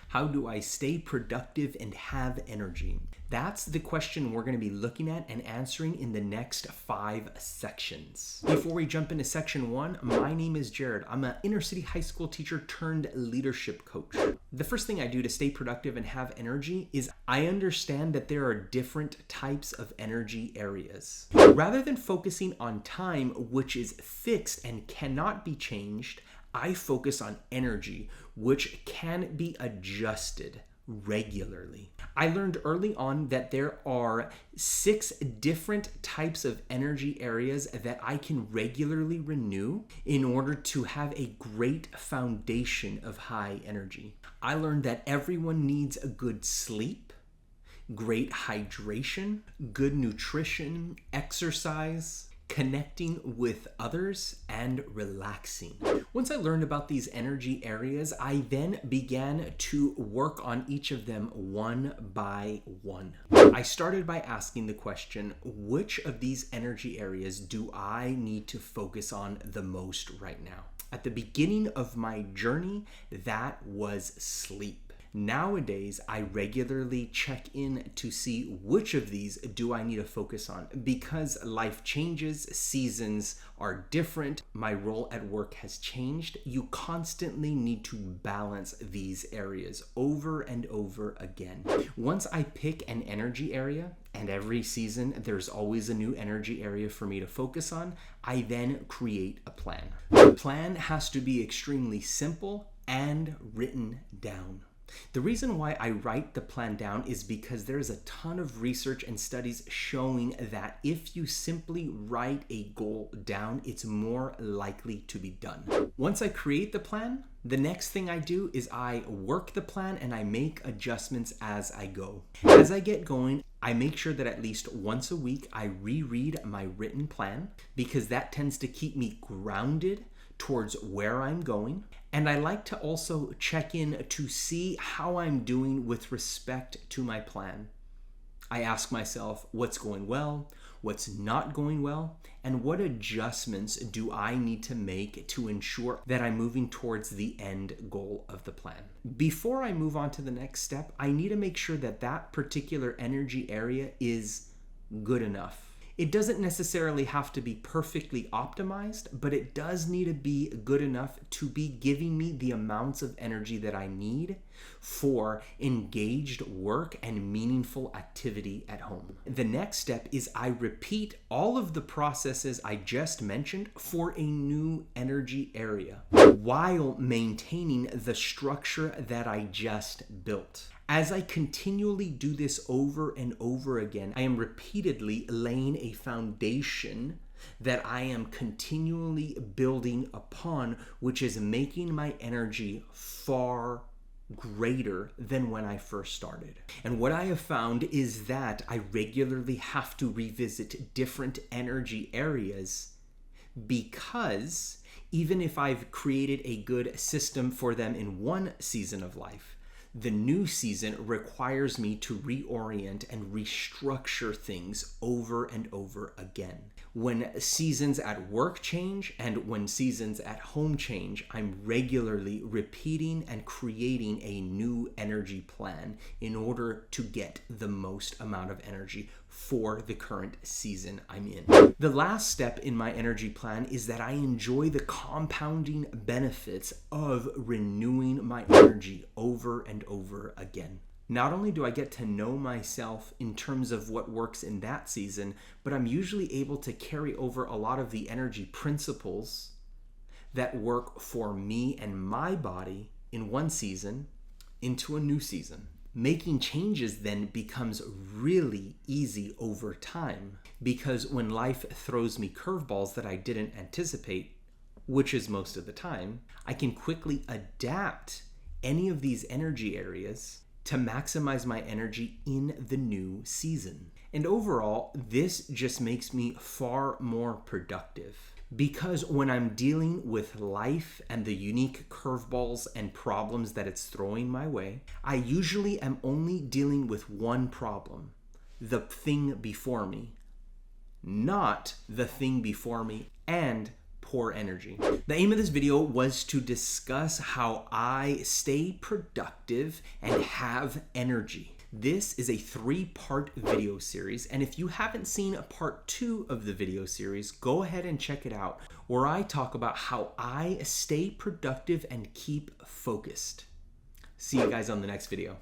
How do I stay productive and have energy? That's the question we're going to be looking at and answering in the next 5 sections. Before we jump into section 1, my name is Jared. I'm an inner city high school teacher turned leadership coach. The first thing I do to stay productive and have energy is I understand that there are different types of energy areas. Rather than focusing on time, which is fixed and cannot be changed, I focus on energy, which can be adjusted regularly. I learned early on that there are 6 different types of energy areas that I can regularly renew in order to have a great foundation of high energy. I learned that everyone needs a good sleep, great hydration, good nutrition, exercise, connecting with others, and relaxing. Once I learned about these energy areas, I then began to work on each of them one by one. I started by asking the question, which of these energy areas do I need to focus on the most right now? At the beginning of my journey, that was sleep. Nowadays, I regularly check in to see which of these do I need to focus on. Because life changes, seasons are different, my role at work has changed, you constantly need to balance these areas over and over again. Once I pick an energy area, and every season there's always a new energy area for me to focus on, I then create a plan. The plan has to be extremely simple and written down. The reason why I write the plan down is because there's a ton of research and studies showing that if you simply write a goal down, it's more likely to be done. Once I create the plan, the next thing I do is I work the plan and I make adjustments as I go. As I get going, I make sure that at least once a week I reread my written plan because that tends to keep me grounded towards where I'm going. And I like to also check in to see how I'm doing with respect to my plan. I ask myself what's going well, what's not going well, and what adjustments do I need to make to ensure that I'm moving towards the end goal of the plan. Before I move on to the next step, I need to make sure that that particular energy area is good enough. It doesn't necessarily have to be perfectly optimized, but it does need to be good enough to be giving me the amounts of energy that I need for engaged work and meaningful activity at home. The next step is I repeat all of the processes I just mentioned for a new energy area while maintaining the structure that I just built. As I continually do this over and over again, I am repeatedly laying a foundation that I am continually building upon, which is making my energy far greater than when I first started. And what I have found is that I regularly have to revisit different energy areas because even if I've created a good system for them in one season of life, the new season requires me to reorient and restructure things over and over again. When seasons at work change and when seasons at home change, I'm regularly repeating and creating a new energy plan in order to get the most amount of energy for the current season I'm in. The last step in my energy plan is that I enjoy the compounding benefits of renewing my energy over and over again. Not only do I get to know myself in terms of what works in that season, but I'm usually able to carry over a lot of the energy principles that work for me and my body in one season into a new season. Making changes then becomes really easy over time because when life throws me curveballs that I didn't anticipate, which is most of the time, I can quickly adapt any of these energy areas to maximize my energy in the new season. And overall, this just makes me far more productive. Because when I'm dealing with life and the unique curveballs and problems that it's throwing my way, I usually am only dealing with one problem, the thing before me, not the thing before me and poor energy. The aim of this video was to discuss how I stay productive and have energy. This is a 3-part video series, and if you haven't seen part 2 of the video series, go ahead and check it out, where I talk about how I stay productive and keep focused. See you guys on the next video.